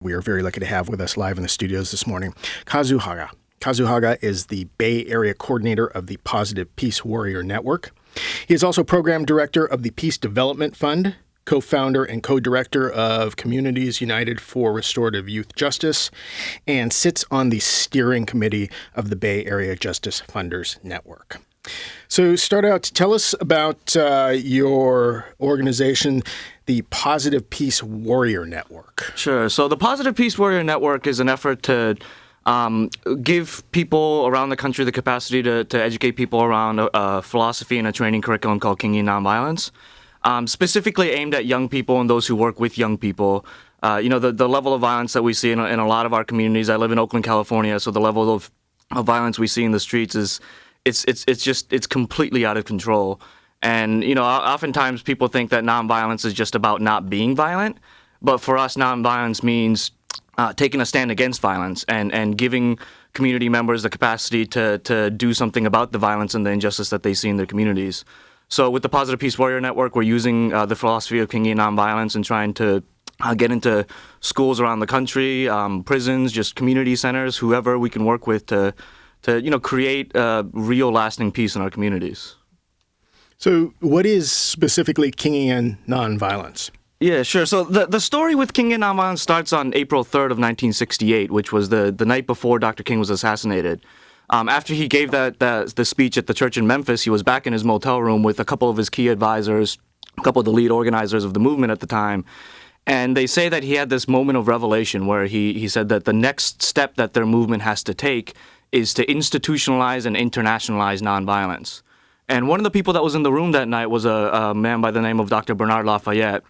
we are very lucky to have with us live in the studios this morning, Kazu Haga. Kazu Haga is the Bay Area coordinator of the Positive Peace Warrior Network. He is also program director of the Peace Development Fund, co-founder and co-director of Communities United for Restorative Youth Justice, and sits on the steering committee of the Bay Area Justice Funders Network. So start out, tell us about your organization, the Positive Peace Warrior Network. Sure. So the Positive Peace Warrior Network is an effort to give people around the country the capacity to educate people around a philosophy and a training curriculum called Kingian Nonviolence, specifically aimed at young people and those who work with young people. The level of violence that we see in a lot of our communities. I live in Oakland, California, so the level of violence we see in the streets is it's completely out of control. And, oftentimes people think that nonviolence is just about not being violent. But for us, nonviolence means taking a stand against violence and giving community members the capacity to do something about the violence and the injustice that they see in their communities. So with the Positive Peace Warrior Network, we're using the philosophy of Kingian nonviolence and trying to get into schools around the country, prisons, just community centers, whoever we can work with to create real lasting peace in our communities. So what is specifically Kingian nonviolence? Yeah, sure. So the story with Kingian nonviolence starts on April 3rd of 1968, which was the night before Dr. King was assassinated. After he gave the speech at the church in Memphis, he was back in his motel room with a couple of his key advisors, a couple of the lead organizers of the movement at the time. And they say that he had this moment of revelation where he said that the next step that their movement has to take is to institutionalize and internationalize nonviolence. And one of the people that was in the room that night was a man by the name of Dr. Bernard Lafayette,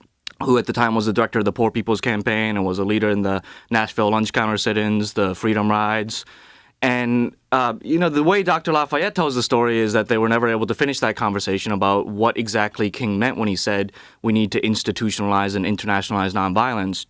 who at the time was the director of the Poor People's Campaign and was a leader in the Nashville lunch counter sit-ins, the Freedom Rides. And, the way Dr. Lafayette tells the story is that they were never able to finish that conversation about what exactly King meant when he said we need to institutionalize and internationalize nonviolence.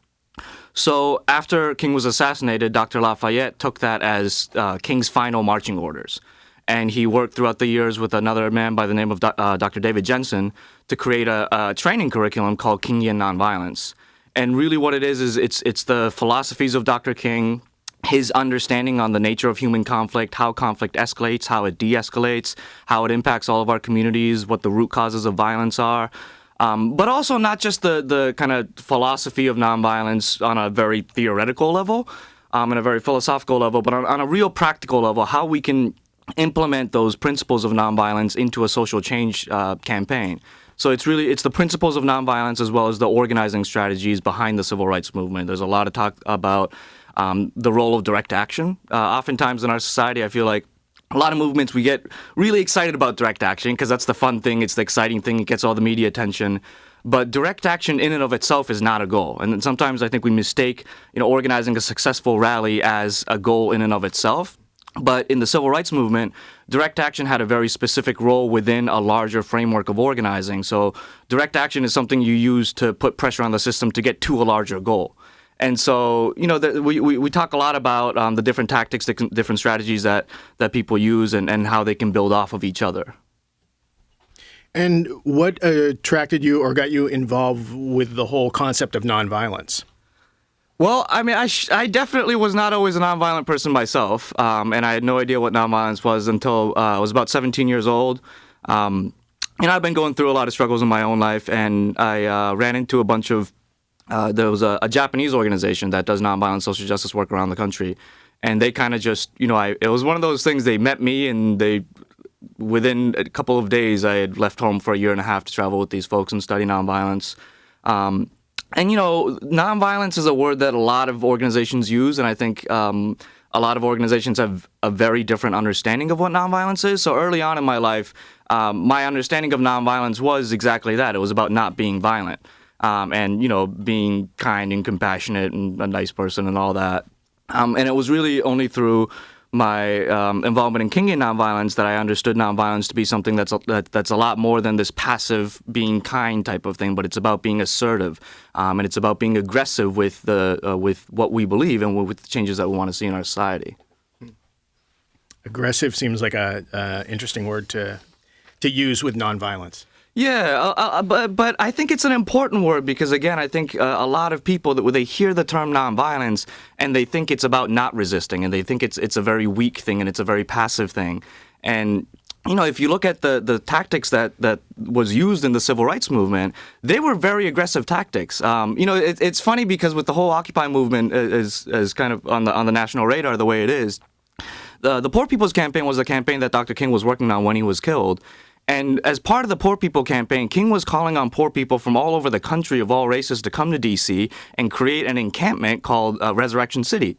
So after King was assassinated, Dr. Lafayette took that as King's final marching orders. And he worked throughout the years with another man by the name of Dr. David Jensen to create a training curriculum called Kingian Nonviolence. And really what it is it's the philosophies of Dr. King, his understanding on the nature of human conflict, how conflict escalates, how it de-escalates, how it impacts all of our communities, what the root causes of violence are. But also not just the kind of philosophy of nonviolence on a very theoretical level, and a very philosophical level, but on a real practical level, how we can implement those principles of nonviolence into a social change campaign. So it's the principles of nonviolence as well as the organizing strategies behind the civil rights movement. There's a lot of talk about the role of direct action. Oftentimes in our society, I feel like a lot of movements, we get really excited about direct action because that's the fun thing, it's the exciting thing, it gets all the media attention. But direct action in and of itself is not a goal. And then sometimes I think we mistake, organizing a successful rally as a goal in and of itself. But in the civil rights movement, direct action had a very specific role within a larger framework of organizing. So direct action is something you use to put pressure on the system to get to a larger goal. And so, we talk a lot about the different tactics, the different strategies that people use and how they can build off of each other. And what attracted you or got you involved with the whole concept of nonviolence? Well, I mean, I definitely was not always a nonviolent person myself, and I had no idea what nonviolence was until I was about 17 years old. I've been going through a lot of struggles in my own life, and I ran into a bunch of there was a Japanese organization that does nonviolent social justice work around the country, and they kind of just, it was one of those things. They met me, and within a couple of days, I had left home for a year and a half to travel with these folks and study nonviolence. And, nonviolence is a word that a lot of organizations use, and I think a lot of organizations have a very different understanding of what nonviolence is. So early on in my life, my understanding of nonviolence was exactly that. It was about not being violent. And being kind and compassionate and a nice person and all that. And it was really only through my involvement in Kingian nonviolence that I understood nonviolence to be something that's a lot more than this passive being kind type of thing, but it's about being assertive, and it's about being aggressive with what we believe and with the changes that we want to see in our society. Aggressive seems like a interesting word to use with nonviolence. Yeah, but I think it's an important word because, again, I think a lot of people, that when they hear the term nonviolence and they think it's about not resisting, and they think it's a very weak thing and it's a very passive thing. And, you know, if you look at the tactics that was used in the civil rights movement, they were very aggressive tactics. You know, it's funny because with the whole Occupy movement is kind of on the national radar the way it is, the Poor People's Campaign was a campaign that Dr. King was working on when he was killed. And as part of the Poor People campaign, King was calling on poor people from all over the country of all races to come to D.C. and create an encampment called Resurrection City.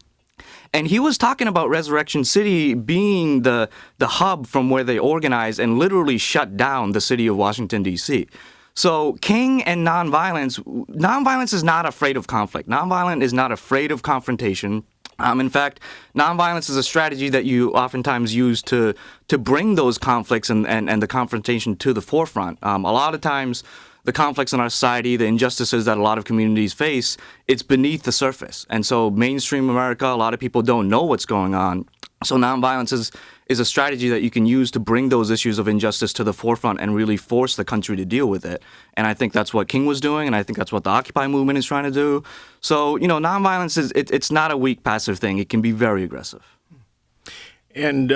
And he was talking about Resurrection City being the hub from where they organized and literally shut down the city of Washington, D.C. So King and nonviolence is not afraid of conflict. Nonviolent is not afraid of confrontation. In fact, nonviolence is a strategy that you oftentimes use to bring those conflicts and the confrontation to the forefront. A lot of times, the conflicts in our society, the injustices that a lot of communities face, it's beneath the surface. And so mainstream America, a lot of people don't know what's going on. So nonviolence is a strategy that you can use to bring those issues of injustice to the forefront and really force the country to deal with it. And I think that's what King was doing, and I think that's what the Occupy movement is trying to do. So, you know, nonviolence it's not a weak, passive thing. It can be very aggressive. And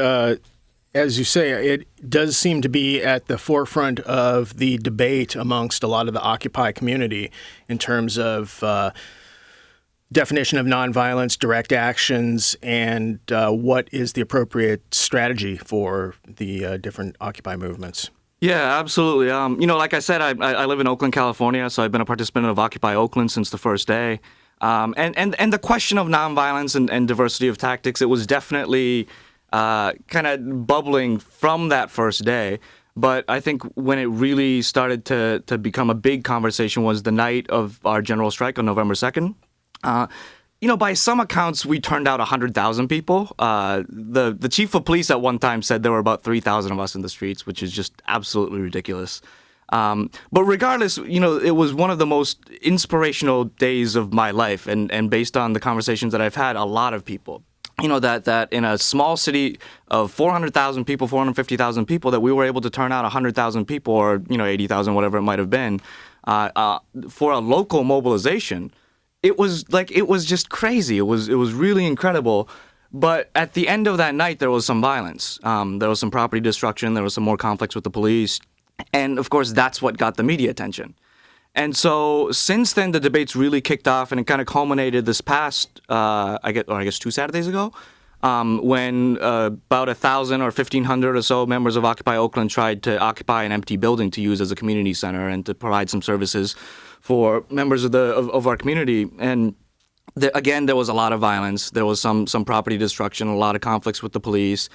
as you say, it does seem to be at the forefront of the debate amongst a lot of the Occupy community in terms of definition of nonviolence, direct actions, and what is the appropriate strategy for the different Occupy movements. Yeah, absolutely. You know, like I said, I live in Oakland, California, so I've been a participant of Occupy Oakland since the first day. And the question of nonviolence and diversity of tactics, it was definitely kind of bubbling from that first day. But I think when it really started to become a big conversation was the night of our general strike on November 2nd. You know, by some accounts, we turned out 100,000 people. The chief of police at one time said there were about 3,000 of us in the streets, which is just absolutely ridiculous. But regardless, you know, it was one of the most inspirational days of my life. And based on the conversations that I've had, a lot of people, you know, that in a small city of 400,000 people, 450,000 people, that we were able to turn out 100,000 people or, you know, 80,000, whatever it might have been, for a local mobilization. It was just crazy. It was really incredible. But at the end of that night, there was some violence. There was some property destruction. There was some more conflicts with the police. And of course, that's what got the media attention. And so since then, the debates really kicked off, and it kind of culminated this past, I guess 2 Saturdays ago, when about 1,000 or 1,500 or so members of Occupy Oakland tried to occupy an empty building to use as a community center and to provide some services for members of our community. And again, there was a lot of violence. There was some property destruction, a lot of conflicts with the police.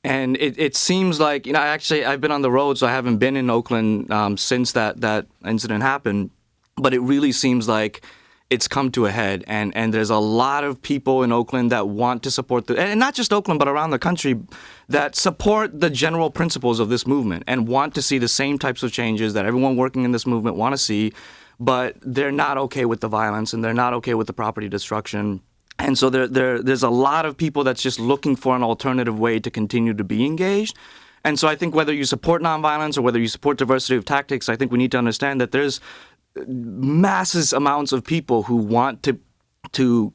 And it seems like, you know, I've been on the road, so I haven't been in Oakland since that incident happened. But it really seems like it's come to a head. And there's a lot of people in Oakland that want to support and not just Oakland, but around the country, that support the general principles of this movement and want to see the same types of changes that everyone working in this movement want to see. But they're not okay with the violence, and they're not okay with the property destruction. And so there's a lot of people that's just looking for an alternative way to continue to be engaged. And so I think whether you support nonviolence or whether you support diversity of tactics, I think we need to understand that there's massive amounts of people who want to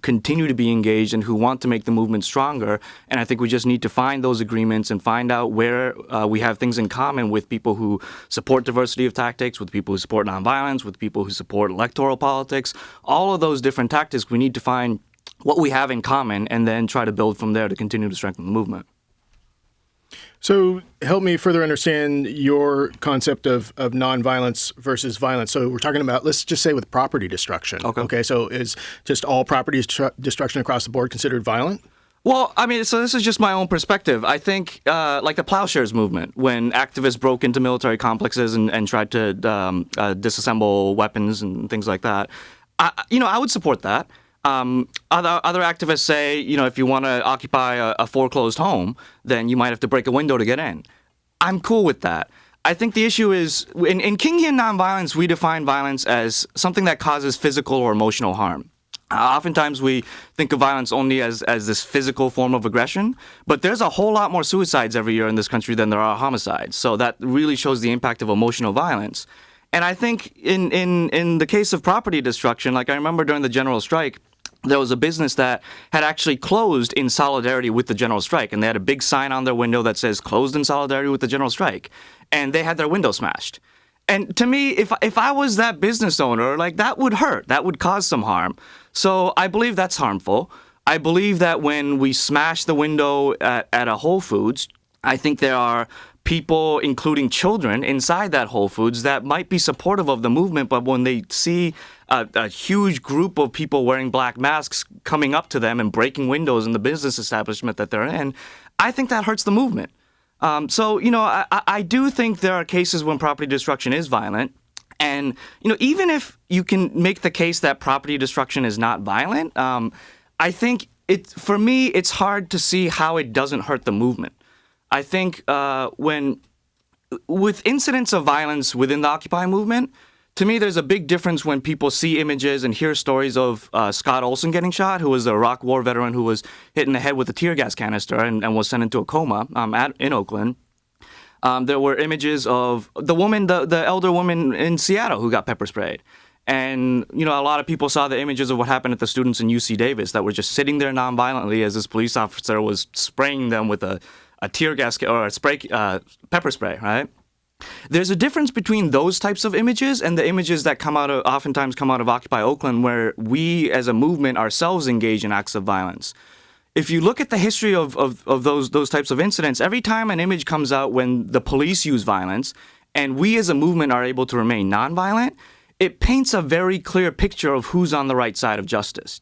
continue to be engaged and who want to make the movement stronger. And I think we just need to find those agreements and find out where we have things in common with people who support diversity of tactics, with people who support nonviolence, with people who support electoral politics. All of those different tactics, we need to find what we have in common and then try to build from there to continue to strengthen the movement. So help me further understand your concept of nonviolence versus violence. So we're talking about, let's just say with property destruction. Okay. So is just all property destruction across the board considered violent? Well, I mean, so this is just my own perspective. I think like the plowshares movement, when activists broke into military complexes and tried to disassemble weapons and things like that, I would support that. Other activists say, you know, if you want to occupy a foreclosed home, then you might have to break a window to get in. I'm cool with that. I think the issue is, in Kingian nonviolence, we define violence as something that causes physical or emotional harm. Oftentimes we think of violence only as this physical form of aggression, but there's a whole lot more suicides every year in this country than there are homicides. So that really shows the impact of emotional violence. And I think in the case of property destruction, like I remember during the general strike, there was a business that had actually closed in solidarity with the general strike, and they had a big sign on their window that says "Closed in solidarity with the general strike," and they had their window smashed. And to me, if I was that business owner, like that would hurt, that would cause some harm. So I believe that's harmful. I believe that when we smash the window at a Whole Foods, I think there are people, including children, inside that Whole Foods that might be supportive of the movement, but when they see a huge group of people wearing black masks coming up to them and breaking windows in the business establishment that they're in, I think that hurts the movement. So, I do think there are cases when property destruction is violent. And, even if you can make the case that property destruction is not violent, I think for me, it's hard to see how it doesn't hurt the movement. I think with incidents of violence within the Occupy movement, to me, there's a big difference when people see images and hear stories of Scott Olson getting shot, who was a Iraq War veteran who was hit in the head with a tear gas canister and was sent into a coma in Oakland. There were images of the elder woman in Seattle who got pepper sprayed. And, a lot of people saw the images of what happened at the students in UC Davis that were just sitting there nonviolently as this police officer was spraying them with a tear gas or pepper spray, right? There's a difference between those types of images and the images that oftentimes come out of Occupy Oakland, where we as a movement ourselves engage in acts of violence. If you look at the history of those types of incidents, every time an image comes out when the police use violence and we as a movement are able to remain nonviolent, it paints a very clear picture of who's on the right side of justice.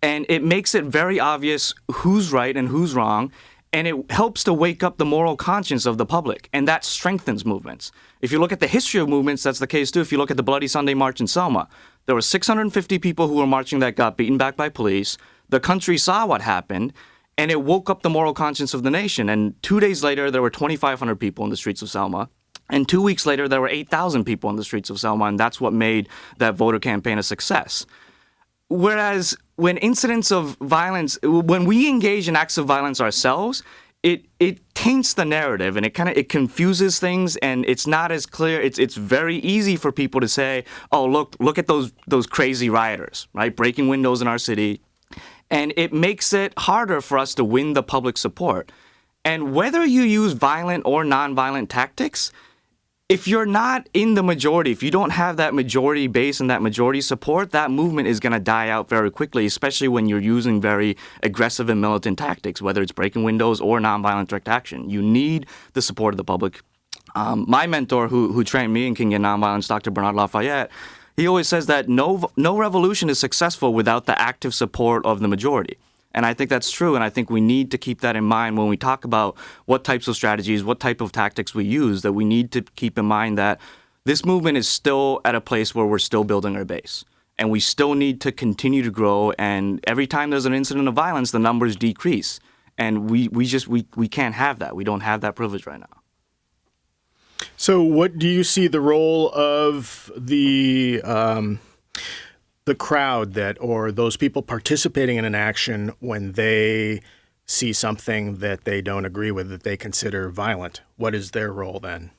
And it makes it very obvious who's right and who's wrong. And it helps to wake up the moral conscience of the public, and that strengthens movements. If you look at the history of movements, that's the case too. If you look at the Bloody Sunday March in Selma, there were 650 people who were marching that got beaten back by police. The country saw what happened, and it woke up the moral conscience of the nation. And 2 days later, there were 2,500 people in the streets of Selma. And 2 weeks later, there were 8,000 people in the streets of Selma, and that's what made that voter campaign a success. Whereas when incidents of violence, when we engage in acts of violence ourselves, it taints the narrative and it confuses things, and it's not as clear. It's very easy for people to say, "Oh, look at those crazy rioters, right, breaking windows in our city," and it makes it harder for us to win the public support. And whether you use violent or nonviolent tactics, if you're not in the majority, if you don't have that majority base and that majority support, that movement is going to die out very quickly, especially when you're using very aggressive and militant tactics, whether it's breaking windows or nonviolent direct action. You need the support of the public. My mentor who trained me in King and Nonviolence, Dr. Bernard Lafayette, he always says that no revolution is successful without the active support of the majority. And I think that's true, and I think we need to keep that in mind when we talk about what types of strategies, what type of tactics we use, that we need to keep in mind that this movement is still at a place where we're still building our base. And we still need to continue to grow, and every time there's an incident of violence, the numbers decrease. And we can't have that. We don't have that privilege right now. So what do you see the role of the crowd or those people participating in an action when they see something that they don't agree with, that they consider violent? What is their role then?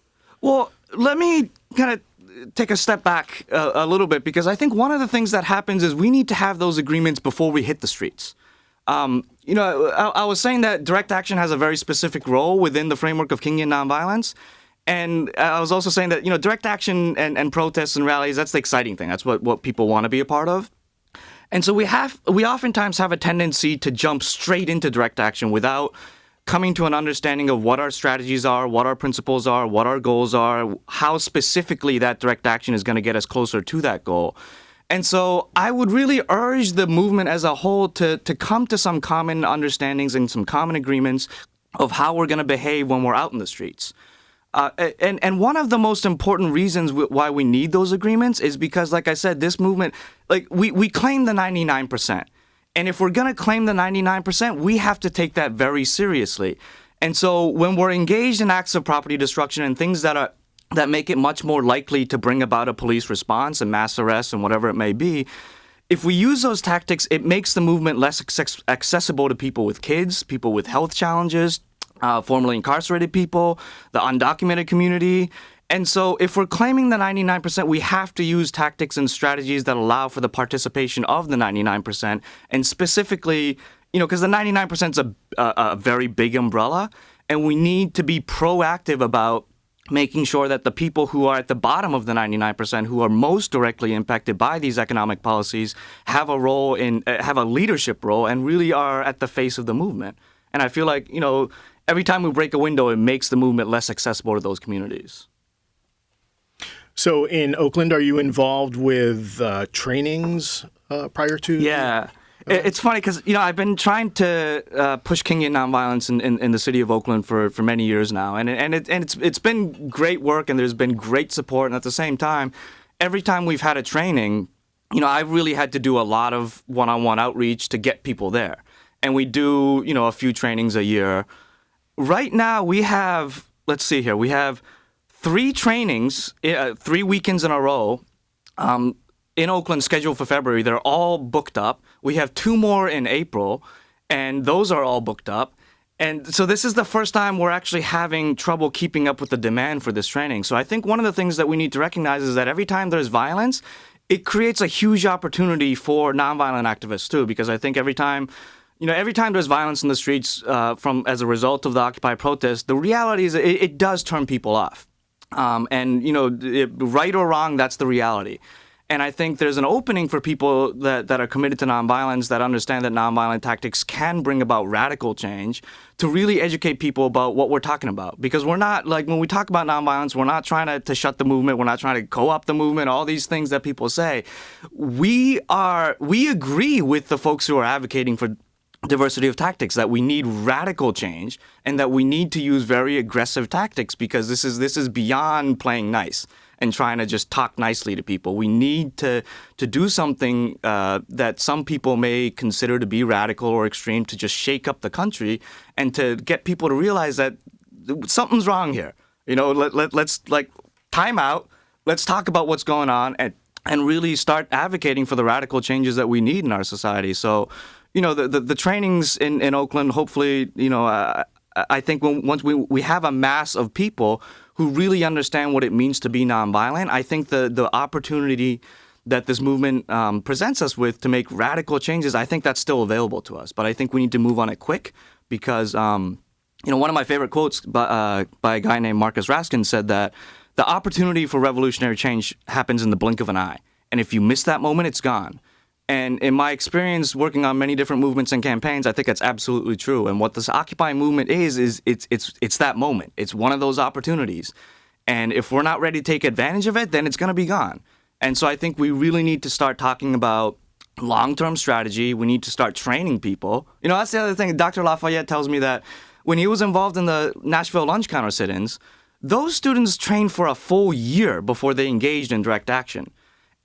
Well, let me kind of take a step back a little bit, because I think one of the things that happens is we need to have those agreements before we hit the streets. I was saying that direct action has a very specific role within the framework of Kingian nonviolence. And I was also saying that, direct action and protests and rallies, that's the exciting thing. That's what people want to be a part of. And so we oftentimes have a tendency to jump straight into direct action without coming to an understanding of what our strategies are, what our principles are, what our goals are, how specifically that direct action is going to get us closer to that goal. And so I would really urge the movement as a whole to come to some common understandings and some common agreements of how we're going to behave when we're out in the streets. And one of the most important reasons why we need those agreements is because, like I said, this movement, we claim the 99%. And if we're going to claim the 99%, we have to take that very seriously. And so when we're engaged in acts of property destruction and things that make it much more likely to bring about a police response and mass arrests and whatever it may be, if we use those tactics, it makes the movement less accessible to people with kids, people with health challenges, formerly incarcerated people, the undocumented community. And so if we're claiming the 99%, we have to use tactics and strategies that allow for the participation of the 99%. And specifically, because the 99% is a very big umbrella, and we need to be proactive about making sure that the people who are at the bottom of the 99%, who are most directly impacted by these economic policies, have a leadership role and really are at the face of the movement. And I feel like, every time we break a window, it makes the movement less accessible to those communities. So in Oakland, are you involved with trainings prior to? Yeah. It's funny because, I've been trying to push Kingian nonviolence in the city of Oakland for many years now. And it's been great work, and there's been great support. And at the same time, every time we've had a training, I've really had to do a lot of one-on-one outreach to get people there. And we do, a few trainings a year. Right now, we have 3 trainings, 3 weekends in a row in Oakland scheduled for February. They're all booked up. We have 2 more in April, and those are all booked up. And so this is the first time we're actually having trouble keeping up with the demand for this training. So I think one of the things that we need to recognize is that every time there's violence, it creates a huge opportunity for nonviolent activists too, because I think every time there's violence in the streets as a result of the Occupy protest, the reality is it does turn people off. Right or wrong, that's the reality. And I think there's an opening for people that are committed to nonviolence, that understand that nonviolent tactics can bring about radical change, to really educate people about what we're talking about. Because we're not, when we talk about nonviolence, we're not trying to shut the movement. We're not trying to co-opt the movement, all these things that people say. We agree with the folks who are advocating for diversity of tactics, that we need radical change and that we need to use very aggressive tactics, because this is beyond playing nice and trying to just talk nicely to people. We need to do something that some people may consider to be radical or extreme, to just shake up the country and to get people to realize that something's wrong here. Let's time out. Let's talk about what's going on and really start advocating for the radical changes that we need in our society. So, the trainings in Oakland, hopefully, I think once we have a mass of people who really understand what it means to be nonviolent, I think the opportunity that this movement presents us with to make radical changes, I think that's still available to us. But I think we need to move on it quick, because, one of my favorite quotes by a guy named Marcus Raskin said that the opportunity for revolutionary change happens in the blink of an eye. And if you miss that moment, it's gone. And in my experience working on many different movements and campaigns, I think that's absolutely true. And what this Occupy movement is it's that moment. It's one of those opportunities. And if we're not ready to take advantage of it, then it's going to be gone. And so I think we really need to start talking about long-term strategy. We need to start training people. That's the other thing. Dr. Lafayette tells me that when he was involved in the Nashville lunch counter sit-ins, those students trained for a full year before they engaged in direct action.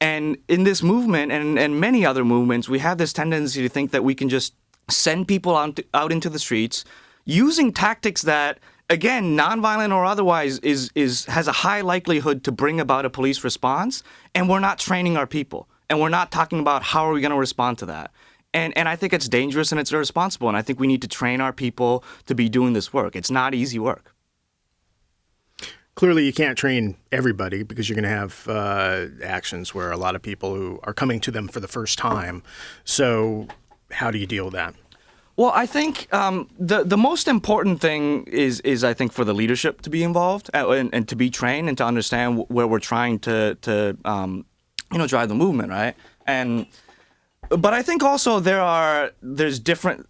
And in this movement and many other movements, we have this tendency to think that we can just send people out into the streets using tactics that, again, nonviolent or otherwise, has a high likelihood to bring about a police response. And we're not training our people. And we're not talking about how are we going to respond to that. And I think it's dangerous and it's irresponsible. And I think we need to train our people to be doing this work. It's not easy work. Clearly, you can't train everybody, because you're going to have actions where a lot of people who are coming to them for the first time. So how do you deal with that? Well, I think the most important thing is I think for the leadership to be involved and to be trained and to understand where we're trying to drive the movement, right? But I think also there's different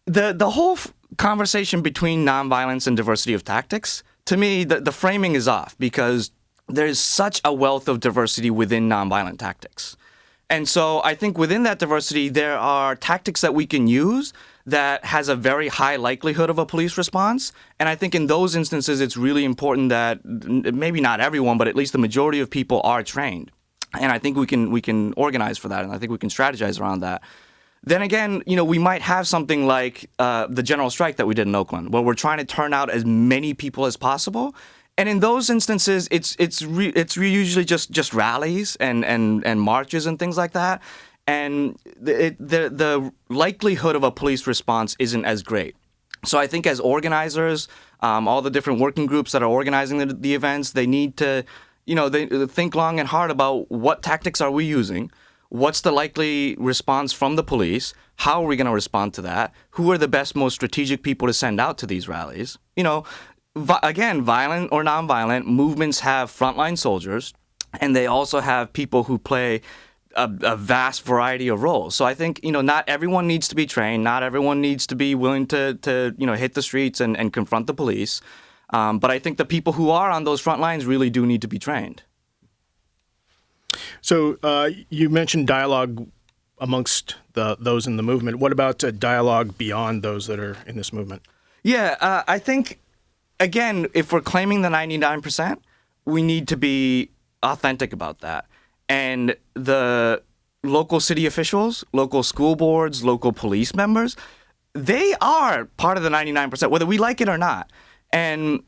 the whole conversation between nonviolence and diversity of tactics. To me, the framing is off, because there's such a wealth of diversity within nonviolent tactics. And so I think within that diversity, there are tactics that we can use that has a very high likelihood of a police response. And I think in those instances, it's really important that maybe not everyone, but at least the majority of people are trained. And I think we can organize for that, and I think we can strategize around that. Then again, we might have something like the general strike that we did in Oakland, where we're trying to turn out as many people as possible. And in those instances, it's usually just rallies and marches and things like that. And the likelihood of a police response isn't as great. So I think as organizers, all the different working groups that are organizing the events, they need to, they think long and hard about what tactics are we using, what's the likely response from the police, how are we going to respond to that, who are the best, most strategic people to send out to these rallies. Again, violent or nonviolent, movements have frontline soldiers, and they also have people who play a vast variety of roles. So I think, not everyone needs to be trained. Not everyone needs to be willing to hit the streets and confront the police. But I think the people who are on those front lines really do need to be trained. So you mentioned dialogue amongst those in the movement. What about dialogue beyond those that are in this movement? Yeah, I think, again, if we're claiming the 99%, we need to be authentic about that. And the local city officials, local school boards, local police members, they are part of the 99%, whether we like it or not. And,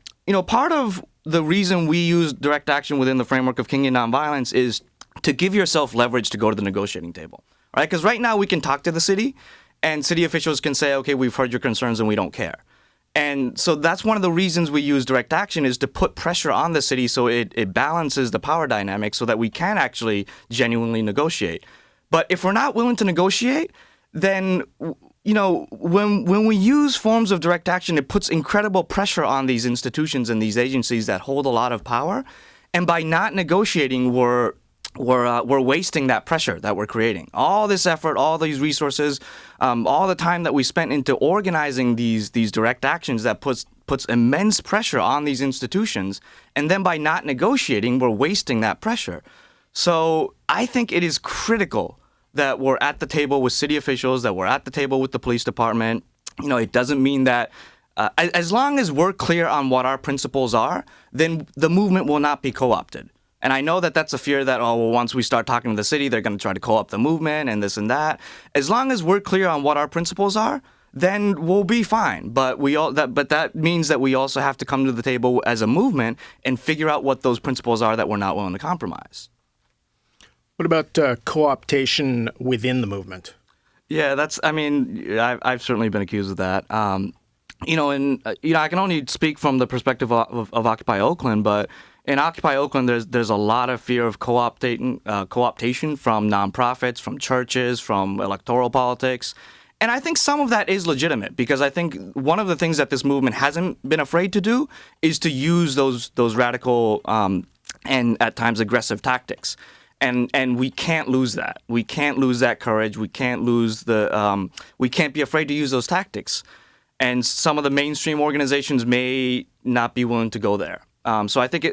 part of the reason we use direct action within the framework of Kingian Nonviolence is to give yourself leverage to go to the negotiating table, right? Because right now we can talk to the city, and city officials can say, okay, we've heard your concerns and we don't care. And so that's one of the reasons we use direct action, is to put pressure on the city so it balances the power dynamic so that we can actually genuinely negotiate. But if we're not willing to negotiate, then, when we use forms of direct action, it puts incredible pressure on these institutions and these agencies that hold a lot of power. And by not negotiating, we're wasting that pressure that we're creating. All this effort, all these resources, all the time that we spent into organizing these direct actions that puts immense pressure on these institutions. And then by not negotiating, we're wasting that pressure. So I think it is critical that we're at the table with city officials, that we're at the table with the police department. It doesn't mean that as long as we're clear on what our principles are, then the movement will not be co-opted. And I know that that's a fear that, once we start talking to the city, they're going to try to co-opt the movement and this and that. As long as we're clear on what our principles are, then we'll be fine. But that means that we also have to come to the table as a movement and figure out what those principles are that we're not willing to compromise. What about co-optation within the movement? Yeah, I've certainly been accused of that. I can only speak from the perspective of Occupy Oakland, but in Occupy Oakland, there's a lot of fear of co-optation from nonprofits, from churches, from electoral politics. And I think some of that is legitimate, because I think one of the things that this movement hasn't been afraid to do is to use those radical and at times aggressive tactics. And we can't lose that. We can't lose that courage. We can't lose we can't be afraid to use those tactics. And some of the mainstream organizations may not be willing to go there. So I think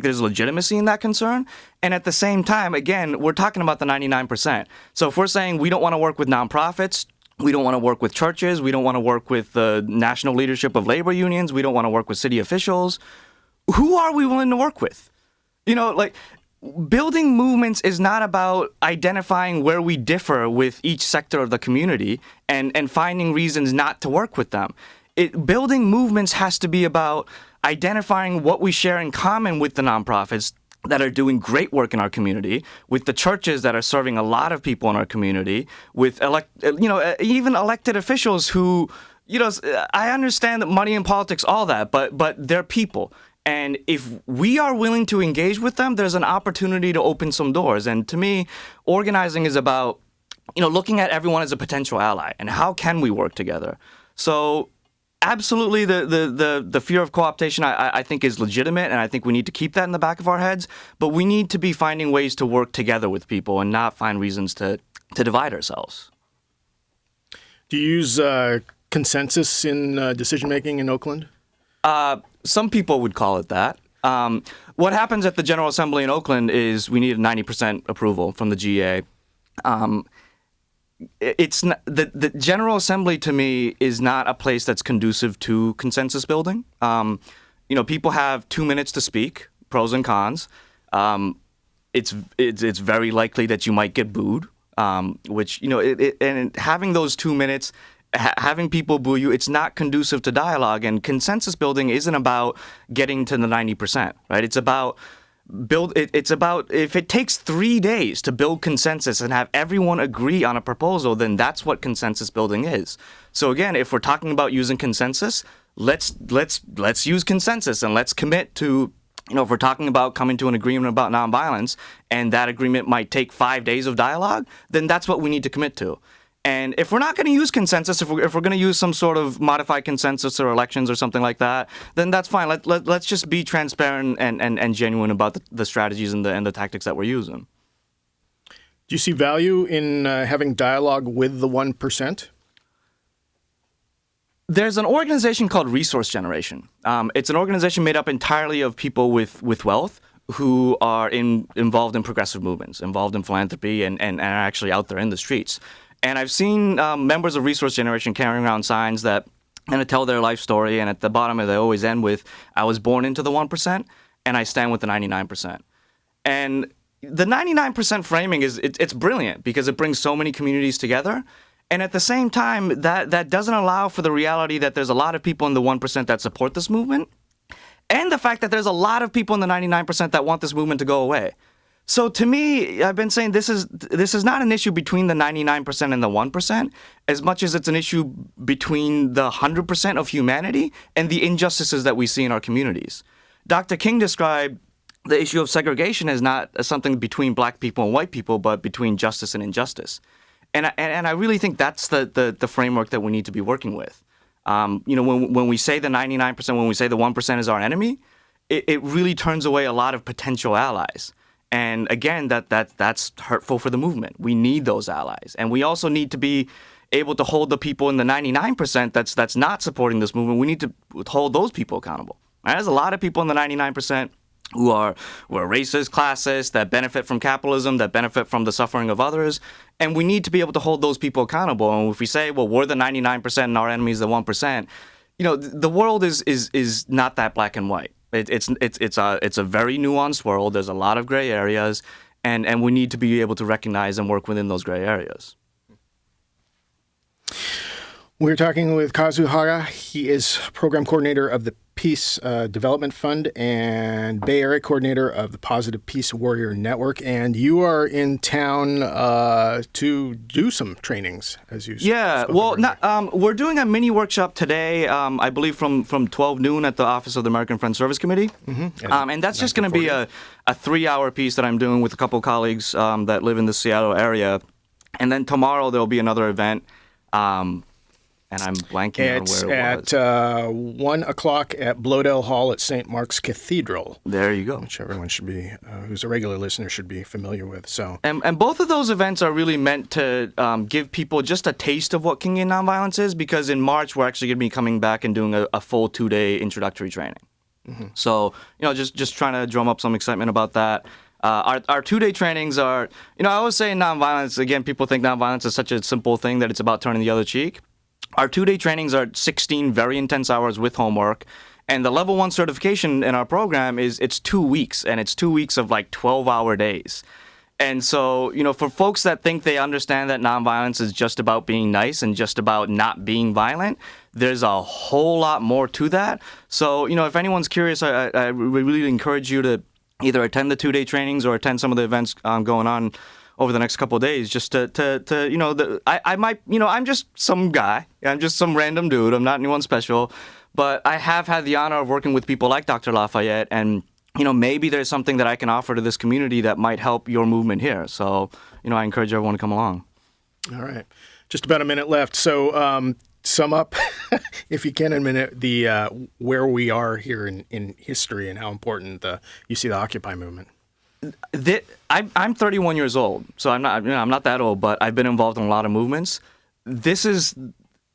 there's legitimacy in that concern. And at the same time, again, we're talking about the 99%. So if we're saying we don't want to work with nonprofits, we don't want to work with churches, we don't want to work with the national leadership of labor unions, we don't want to work with city officials, who are we willing to work with? Building movements is not about identifying where we differ with each sector of the community and finding reasons not to work with them. Building movements has to be about identifying what we share in common with the nonprofits that are doing great work in our community, with the churches that are serving a lot of people in our community, with even elected officials who, I understand that money and politics, all that, but they're people. And if we are willing to engage with them, there's an opportunity to open some doors. And to me, organizing is about, looking at everyone as a potential ally and how can we work together. So absolutely, the fear of co-optation, I think, is legitimate, and I think we need to keep that in the back of our heads. But we need to be finding ways to work together with people and not find reasons to divide ourselves. Do you use consensus in decision-making in Oakland? Some people would call it that. What happens at the General Assembly in Oakland is we need a 90% approval from the GA. It's not, the General Assembly, to me, is not a place that's conducive to consensus building. People have 2 minutes to speak, pros and cons. It's very likely that you might get booed, which, and having those 2 minutes, having people boo you, it's not conducive to dialogue. And consensus building isn't about getting to the 90%, right? It's about It's about, if it takes 3 days to build consensus and have everyone agree on a proposal, then that's what consensus building is. So again, if we're talking about using consensus, let's use consensus, and let's commit to, if we're talking about coming to an agreement about nonviolence, and that agreement might take 5 days of dialogue, then that's what we need to commit to. And if we're not going to use consensus, if we're going to use some sort of modified consensus or elections or something like that, then that's fine. Let's just be transparent and genuine about the strategies and the tactics that we're using. Do you see value in having dialogue with the 1%? There's an organization called Resource Generation. It's an organization made up entirely of people with wealth who are involved in progressive movements, involved in philanthropy, and are actually out there in the streets. And I've seen members of Resource Generation carrying around signs that kind of tell their life story, and at the bottom they always end with, "I was born into the 1%, and I stand with the 99%. And the 99% framing it's brilliant because it brings so many communities together. And at the same time, that doesn't allow for the reality that there's a lot of people in the 1% that support this movement, and the fact that there's a lot of people in the 99% that want this movement to go away. So to me, I've been saying this is not an issue between the 99% and the 1%, as much as it's an issue between the 100% of humanity and the injustices that we see in our communities. Dr. King described the issue of segregation as not as something between black people and white people, but between justice and injustice. And I really think that's the framework that we need to be working with. When we say the 99%, when we say the 1% is our enemy, it really turns away a lot of potential allies. And again, that's hurtful for the movement. We need those allies. And we also need to be able to hold the people in the 99% that's not supporting this movement. We need to hold those people accountable. Right? There's a lot of people in the 99% who are racist, classist, that benefit from capitalism, that benefit from the suffering of others. And we need to be able to hold those people accountable. And if we say, well, we're the 99% and our enemy is the 1%, the world is not that black and white. It's a very nuanced world. There's a lot of gray areas, and we need to be able to recognize and work within those gray areas. We're talking with Kazu Haga. He is program coordinator of the Peace Development Fund and Bay Area coordinator of the Positive Peace Warrior Network. And you are in town to do some trainings, as you we're doing a mini workshop today, I believe from 12 noon at the Office of the American Friends Service Committee. Mm-hmm. And that's just going to be a 3-hour piece that I'm doing with a couple colleagues that live in the Seattle area. And then tomorrow there'll be another event. And I'm blanking on where it was. At 1 o'clock at Blodell Hall at St. Mark's Cathedral. There you go. Which everyone should be, who's a regular listener, should be familiar with. So, and both of those events are really meant to give people just a taste of what Kingian nonviolence is, because in March we're actually going to be coming back and doing a full 2-day introductory training. Mm-hmm. So, just trying to drum up some excitement about that. Our 2-day trainings are, I always say nonviolence, again, people think nonviolence is such a simple thing that it's about turning the other cheek. Our 2-day trainings are 16 very intense hours with homework, and the level 1 certification in our program it's 2 weeks, and it's 2 weeks of like 12-hour days. And so, for folks that think they understand that nonviolence is just about being nice and just about not being violent, there's a whole lot more to that. So, if anyone's curious, I really encourage you to either attend the 2-day trainings or attend some of the events going on over the next couple of days, just I'm just some guy. I'm just some random dude. I'm not anyone special. But I have had the honor of working with people like Dr. Lafayette, and, maybe there's something that I can offer to this community that might help your movement here. So, I encourage everyone to come along. All right. Just about a minute left. So, sum up, if you can, in a minute, the where we are here in history and how important you see the Occupy movement. I'm 31 years old, so I'm not that old, but I've been involved in a lot of movements. This is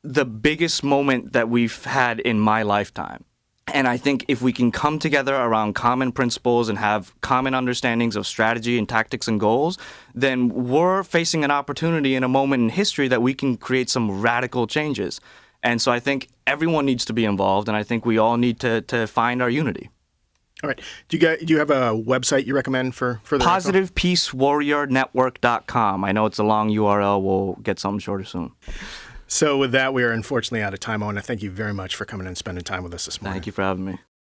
the biggest moment that we've had in my lifetime. And I think if we can come together around common principles and have common understandings of strategy and tactics and goals, then we're facing an opportunity in a moment in history that we can create some radical changes. And so I think everyone needs to be involved, and I think we all need to find our unity. All right. Do you have a website you recommend for the PositivePeaceWarriorNetwork.com. I know it's a long URL. We'll get something shorter soon. So with that, we are unfortunately out of time. I want to thank you very much for coming and spending time with us this morning. Thank you for having me.